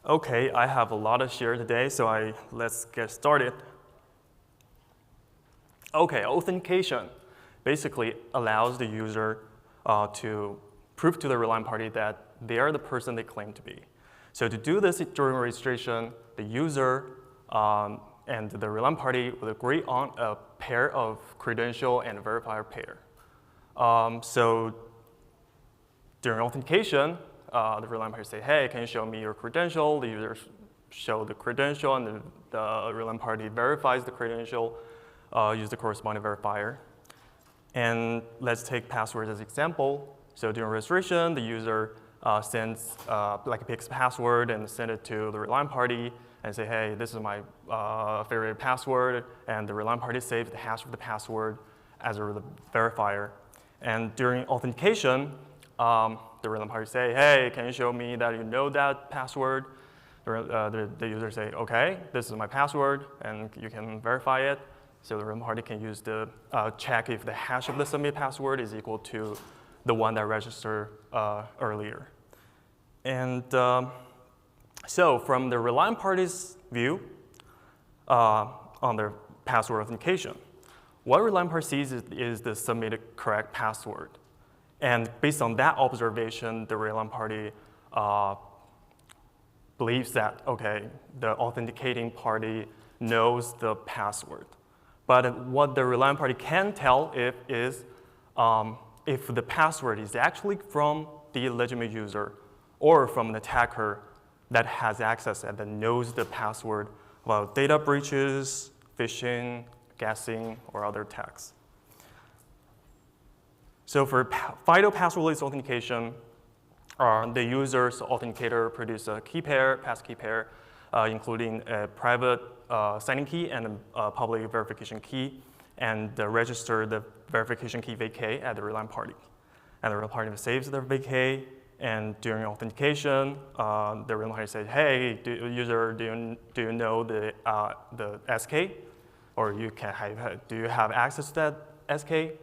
Okay, I have a lot to share today, so let's get started. Okay, authentication basically allows the user to prove to the relying party that they are the person they claim to be. So to do this during registration, the user and the relying party will agree on a pair of credential and verifier pair. So during authentication, the relying party say, hey, can you show me your credential? The user show the credential, and the relying party verifies the credential, use the corresponding verifier. And let's take passwords as example. So during registration, the user picks password and send it to the relying party and say, hey, this is my favorite password, and the relying party saves the hash of the password as a verifier. And during authentication, the relying party say, hey, can you show me that you know that password? The user say, okay, this is my password, and you can verify it. So the relying party can use the check if the hash of the submit password is equal to the one that registered earlier. And so from the relying party's view on their password authentication, what relying party sees is the submitted correct password. And based on that observation, the relying party believes that, okay, the authenticating party knows the password. But what the relying party can tell is if the password is actually from the legitimate user or from an attacker that has access and that knows the password about data breaches, phishing, guessing, or other attacks. So for FIDO passwordless authentication, the user's authenticator produces a key pair, passkey pair, including a private signing key and a public verification key, and register the verification key vacay at the relying party. And the relying party saves the vacay, and during authentication, the relying party says, hey, user, do you know the SK? Or do you have access to that SK?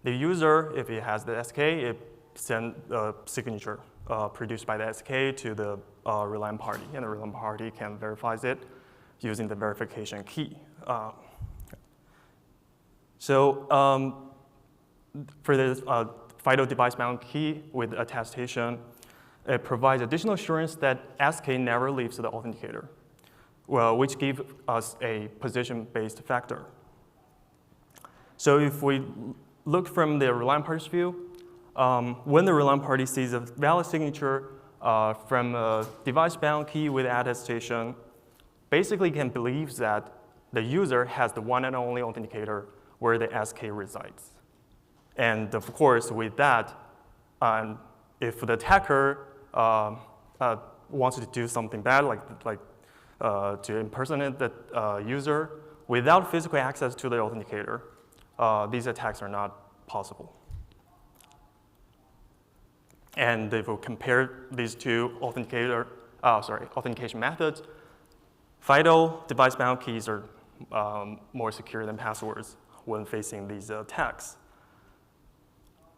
The user, if it has the SK, it sends a signature produced by the SK to the relying party, and the relying party can verify it using the verification key. So for this FIDO device-bound key with attestation, it provides additional assurance that SK never leaves the authenticator, which gives us a position-based factor. So if we look from the relying party's view, when the relying party sees a valid signature from a device-bound key with attestation, basically can believe that the user has the one and only authenticator where the SK resides. And of course, with that, if the attacker wants to do something bad, like to impersonate the user without physical access to the authenticator, these attacks are not possible. And if we compare these two authentication methods, FIDO device-bound keys are more secure than passwords when facing these attacks.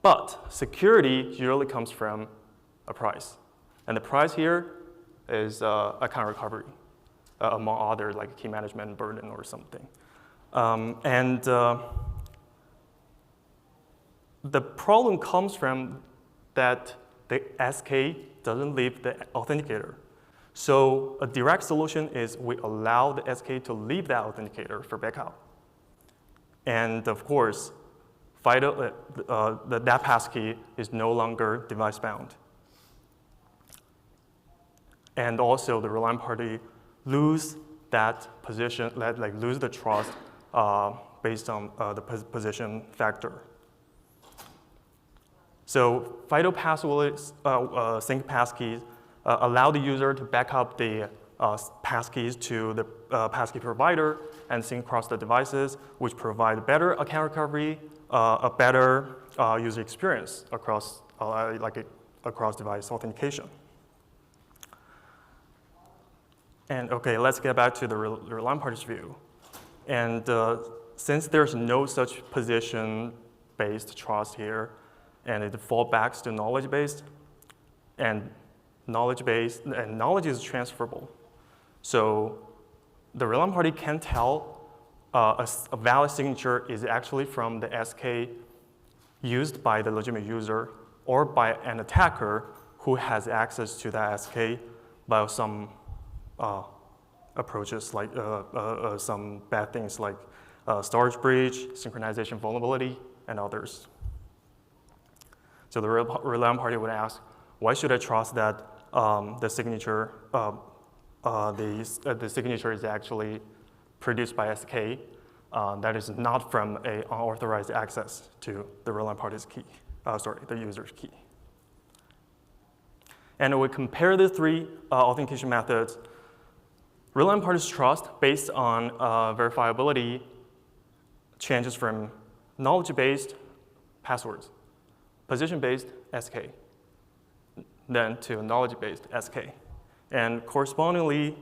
But security usually comes from a price. And the price here is account recovery, among other like key management burden or something. The problem comes from that the SK doesn't leave the authenticator. So a direct solution is we allow the SK to leave that authenticator for backup. And of course, FIDO, that passkey is no longer device-bound. And also, the relying party lose that position, lose the trust based on the position factor. So FIDO passwords, sync passkeys allow the user to back up the passkeys to the passkey provider and sync across the devices, which provide better account recovery, a better user experience across device authentication. And okay, let's get back to the relying party's view. And since there's no such position-based trust here, and it falls back to knowledge-based, and knowledge-based, and knowledge is transferable. So the reliant party can tell a valid signature is actually from the SK used by the legitimate user or by an attacker who has access to that SK by some approaches like some bad things like storage breach, synchronization vulnerability, and others. So the reliant party would ask, why should I trust that the signature the signature is actually produced by SK that is not from an unauthorized access to the reliant party's key, the user's key. And we compare the three authentication methods. Reliant party's trust based on verifiability changes from knowledge-based passwords, position-based SK, then to knowledge-based SK. And correspondingly,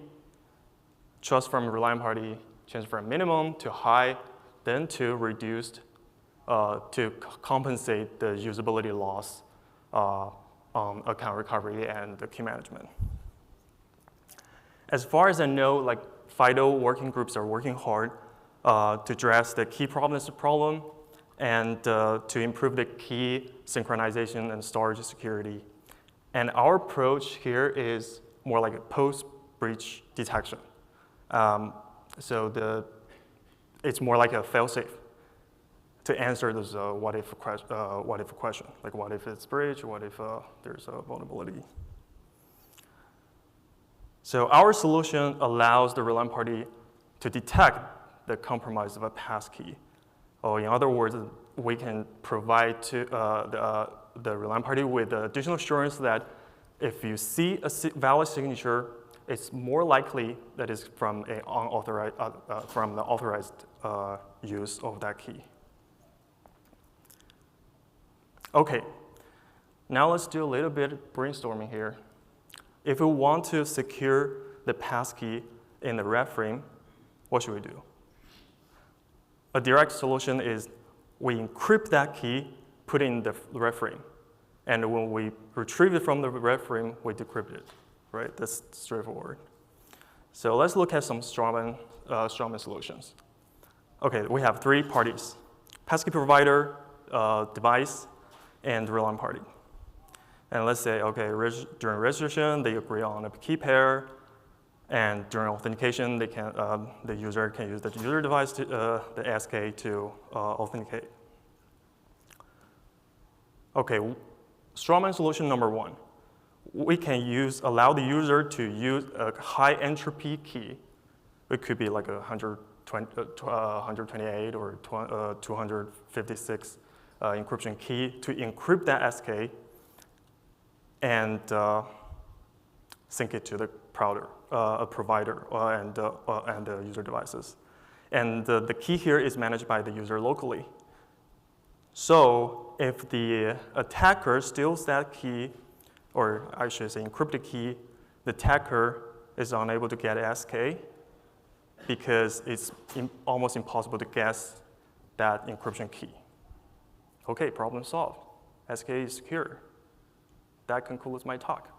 trust from reliant party changes from minimum to high, then to reduced to compensate the usability loss on account recovery and the key management. As far as I know, like FIDO working groups are working hard to address the key provenance problem and to improve the key synchronization and storage security. And our approach here is more like a post-breach detection. So it's more like a fail-safe to answer this what-if question, like what if it's breach, what if there's a vulnerability. So our solution allows the reliant party to detect the compromise of a passkey. Or in other words, we can provide to the reliant party with additional assurance that if you see a valid signature, it's more likely that it's from an unauthorized, from the authorized use of that key. Okay, now let's do a little bit of brainstorming here. If we want to secure the passkey in the ref frame, what should we do? A direct solution is we encrypt that key, put it in the ref frame. And when we retrieve it from the ref frame, we decrypt it, right? That's straightforward. So let's look at some Strawman solutions. Okay, we have three parties: passkey provider, device, and reliant party. And let's say, okay, during registration, they agree on a key pair, and during authentication, they can, the user can use the user device, the SK, to authenticate. Okay, Strawman solution number one. We can allow the user to use a high entropy key. It could be like 128 or 256 encryption key to encrypt that SK and sync it to the provider and the user devices. And the key here is managed by the user locally. So if the attacker steals that key, or I should say encrypted key, the attacker is unable to get SK because it's almost impossible to guess that encryption key. Okay, problem solved. SK is secure. That concludes my talk.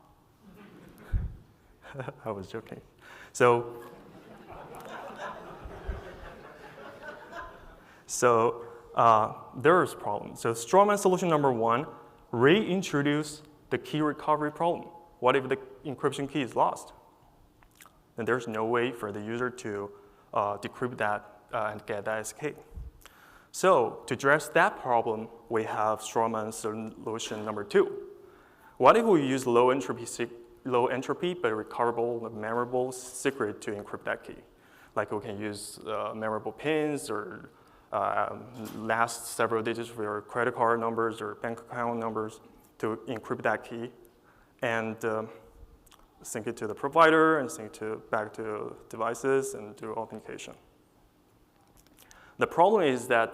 I was joking. So there's problems. So Strawman solution number one, reintroduce the key recovery problem. What if the encryption key is lost? Then there's no way for the user to decrypt that and get that SK. So to address that problem, we have Strawman solution number two. What if we use low entropy but recoverable, memorable secret to encrypt that key? Like we can use memorable pins or last several digits for your credit card numbers or bank account numbers to encrypt that key and sync it to the provider and sync it back to devices and do authentication. The problem is that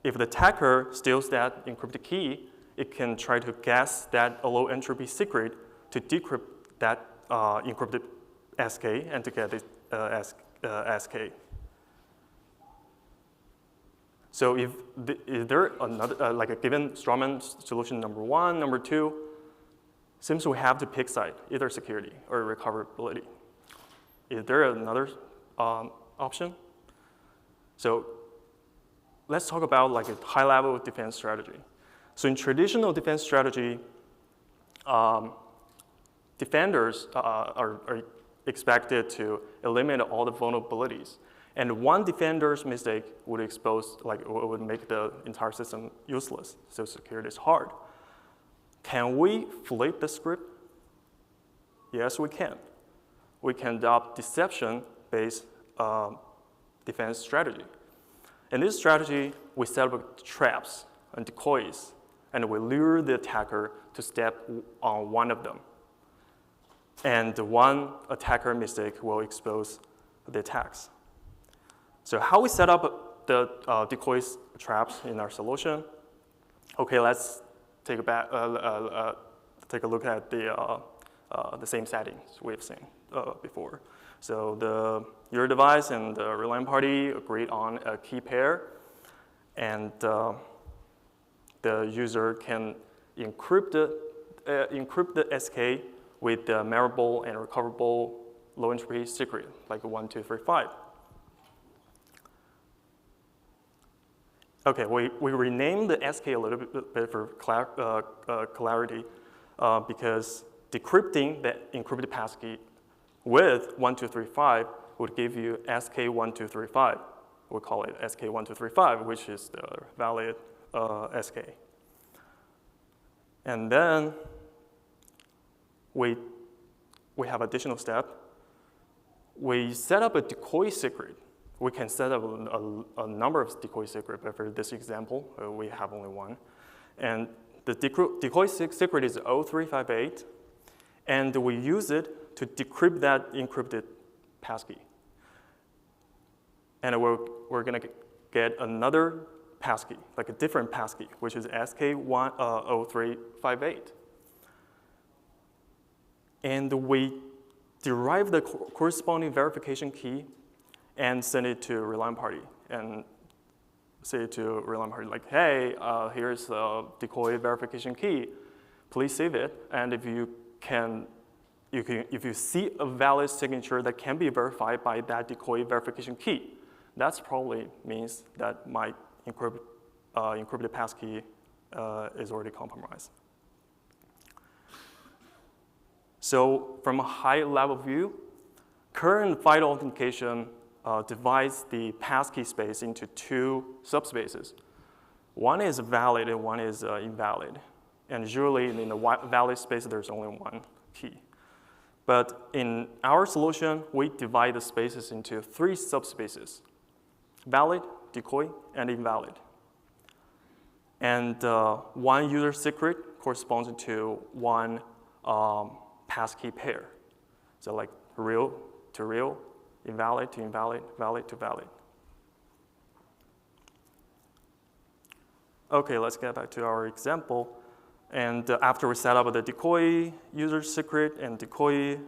if the attacker steals that encrypted key, it can try to guess that low entropy secret to decrypt that encrypted SK and to get the SK. So if is there another, like a given Strawman solution number one, number two, Seems we have to pick side, either security or recoverability. Is there another option? So let's talk about like a high-level defense strategy. So in traditional defense strategy, defenders are expected to eliminate all the vulnerabilities. And one defender's mistake would would make the entire system useless. So security is hard. Can we flip the script? Yes, we can. We can adopt deception-based defense strategy. In this strategy, we set up traps and decoys, and we lure the attacker to step on one of them. And one attacker mistake will expose the attacks. So how we set up the decoys traps in our solution? Okay, let's take a look at the same settings we've seen before. So your device and the relying party agreed on a key pair, and the user can encrypt the SK with the memorable and recoverable low entropy secret, like 1, 2, 3, 5. Okay, we renamed the SK a little bit for clarity because decrypting the encrypted passkey with 1, 2, 3, 5 would give you SK1235. We call it SK1235, which is the valid SK. And then we have additional step. We set up a decoy secret. We can set up a number of decoy secrets, but for this example, we have only one. And the decoy secret is 0358, and we use it to decrypt that encrypted passkey. And we're going to get another passkey, like a different passkey, which is SK0358. And we derive the corresponding verification key and send it to relying party and say to relying party like, hey, here's a decoy verification key. Please save it. And if you see a valid signature that can be verified by that decoy verification key, that probably means that my encrypted passkey is already compromised. So from a high-level view, current FIDO authentication divides the passkey space into two subspaces. One is valid and one is invalid. And usually in the valid space, there's only one key. But in our solution, we divide the spaces into three subspaces: valid, decoy, and invalid. And one user secret corresponds to one passkey pair. So like real to real, invalid to invalid, valid to valid. Okay, let's get back to our example. And after we set up the decoy user secret and decoy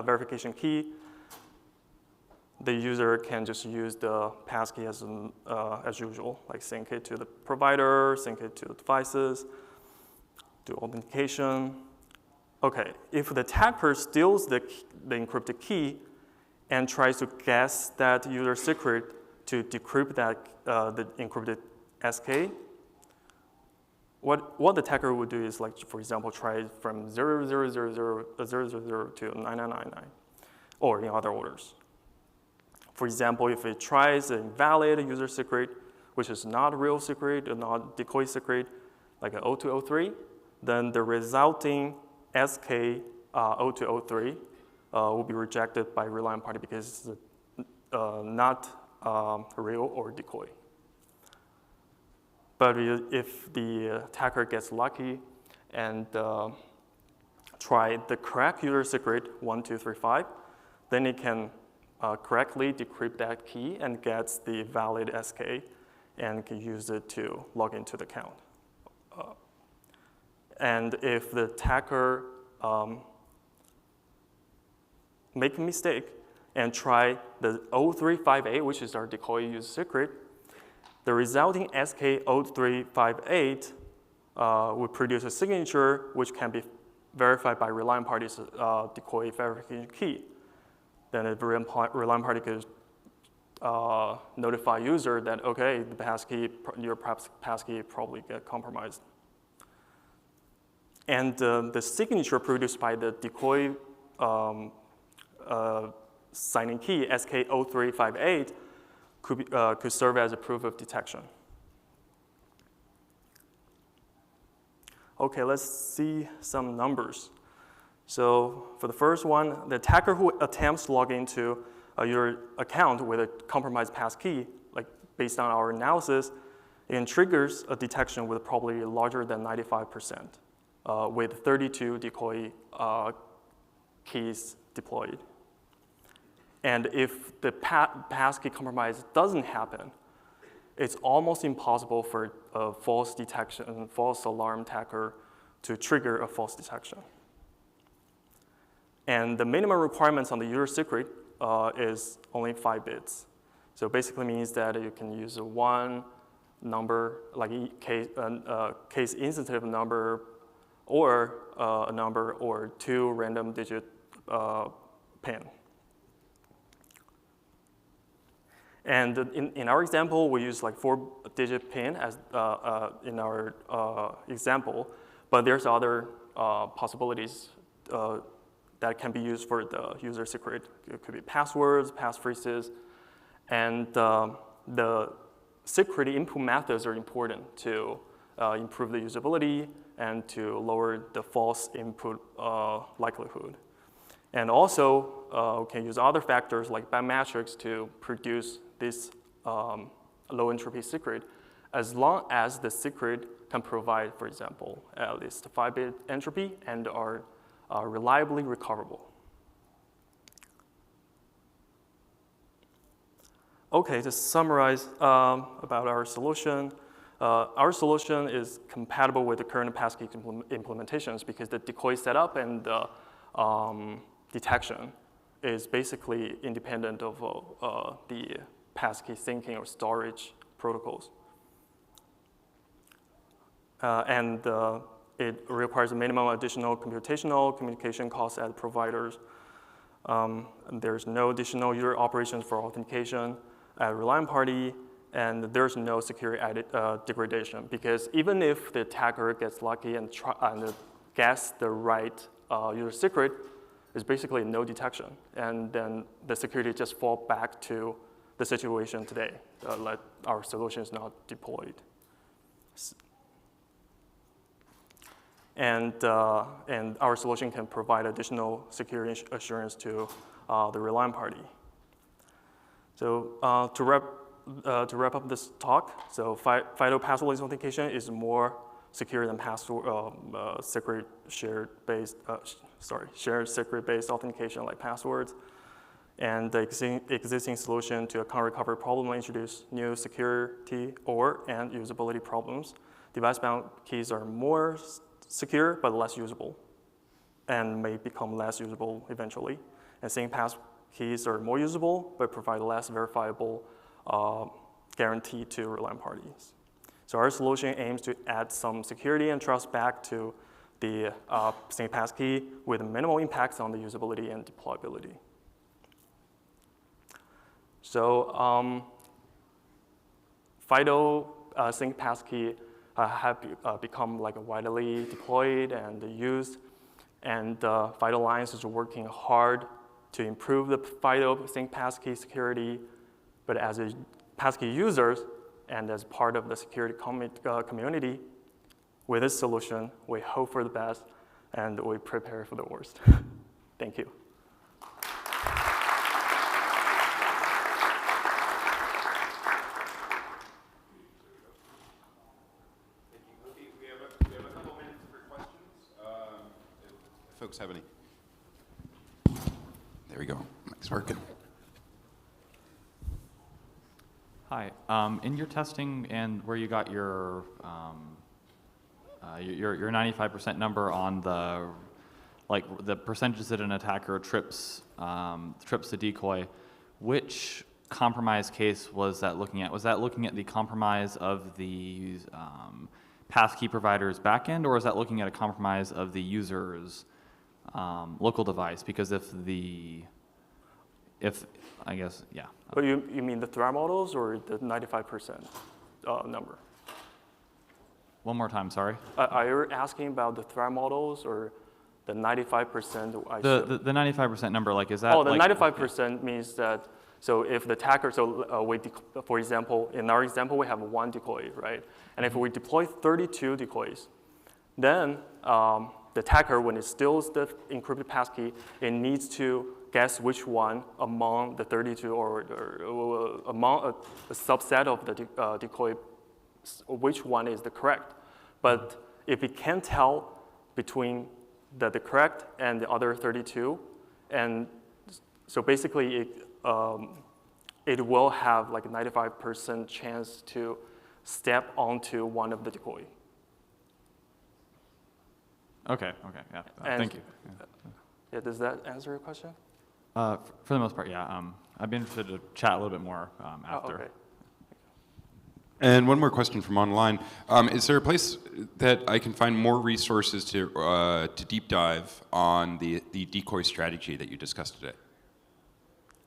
verification key, the user can just use the passkey as usual, like sync it to the provider, sync it to the devices, do authentication. Okay, if the attacker steals the encrypted key and tries to guess that user secret to decrypt that the encrypted SK, what the attacker would do is, like, for example, try from 0000 to 9999, or in other orders. For example, if it tries an invalid user secret, which is not a real secret or not decoy secret, like an 0203, then the resulting SK 0203 will be rejected by relying party because it's not real or decoy. But if the attacker gets lucky and try the correct user secret 1235, then it can correctly decrypt that key and gets the valid SK and can use it to log into the account. And if the attacker make a mistake and try the 0358, which is our decoy user secret, the resulting SK0358 would produce a signature which can be verified by relying party's decoy verification key. Then the relying party could notify user that, okay, the passkey, your passkey probably get compromised. And the signature produced by the decoy signing key, SK0358, could serve as a proof of detection. Okay, let's see some numbers. So for the first one, the attacker who attempts to log into your account with a compromised passkey, like based on our analysis, it triggers a detection with a probability larger than 95%, with 32 decoy keys deployed. And if the passkey compromise doesn't happen, it's almost impossible for a false detection, false alarm attacker to trigger a false detection. And the minimum requirements on the user secret is only 5 bits. So basically means that you can use one number, like case-insensitive number, or a number, or 2 random digit PIN. And in our example, we use like 4-digit PIN as in our example, but there's other possibilities that can be used for the user secret. It could be passwords, passphrases, and the security input methods are important to improve the usability and to lower the false input likelihood. And also, we can use other factors like biometrics to produce this low entropy secret, as long as the secret can provide, for example, at least 5-bit entropy and are reliably recoverable. Okay, to summarize about our solution is compatible with the current passkey implementations because the decoy setup and the detection is basically independent of the passkey syncing or storage protocols. And it requires a minimum additional computational communication costs at providers. There's no additional user operations for authentication at relying party, and there's no security degradation because even if the attacker gets lucky and guess the right user secret, it's basically no detection, and then the security just fall back to the situation today. Our solution is not deployed. And our solution can provide additional security assurance to the relying party. So to wrap up this talk, so FIDO passwordless authentication is more secure than shared secret-based authentication like passwords. And the existing solution to account recovery problem will introduce new security and usability problems. Device-bound keys are more secure but less usable and may become less usable eventually. And sync pass keys are more usable but provide less verifiable guarantee to relying parties. So our solution aims to add some security and trust back to the sync pass key with minimal impacts on the usability and deployability. So FIDO sync pass key have become like widely deployed and used, and FIDO Alliance is working hard to improve the FIDO sync passkey security. But as a passkey users and as part of the security community, with this solution, we hope for the best and we prepare for the worst. Thank you. Folks have any? There we go. Mic's working. Hi. In your testing and where you got your 95% number on the percentages that an attacker trips the decoy, which compromise case was that looking at? Was that looking at the compromise of the passkey provider's backend, or is that looking at a compromise of the user's local device? Because I guess, yeah. But you mean the threat models or the 95% number? One more time, sorry. Are you asking about the threat models or the 95%? The 95% number, like, is that? Oh, the like, 95% means that, so if the attacker, for example, in our example, we have one decoy, right? And if we deploy 32 decoys, then the attacker, when it steals the encrypted passkey, it needs to guess which one among the 32 or among a subset of the decoy, which one is the correct. But if it can't tell between the correct and the other 32, and so basically it will have like a 95% chance to step onto one of the decoy. Okay, yeah, thank you. Yeah, does that answer your question? For the most part, yeah. I'd be interested to chat a little bit more after. Oh, okay. And one more question from online. Is there a place that I can find more resources to deep dive on the decoy strategy that you discussed today?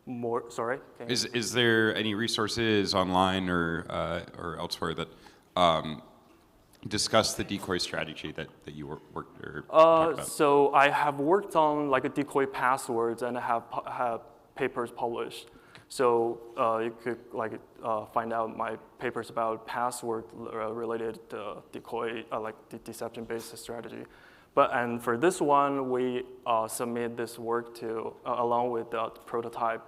More, sorry? Is there any resources online or elsewhere that discuss the decoy strategy that you worked or talked about? So I have worked on like a decoy passwords and I have papers published. So you could like find out my papers about password related decoy, like the deception-based strategy. And for this one, we submit this work to along with the prototype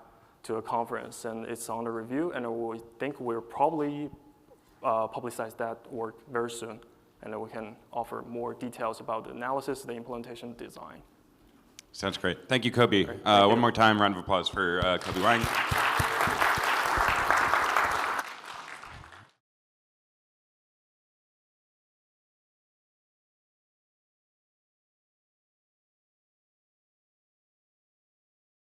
to a conference, and it's under review. And we think we'll probably publicize that work very soon, and then we can offer more details about the analysis, the implementation, design. Sounds great. Thank you, Coby. Great. Thank you. One more time, round of applause for Coby Wang.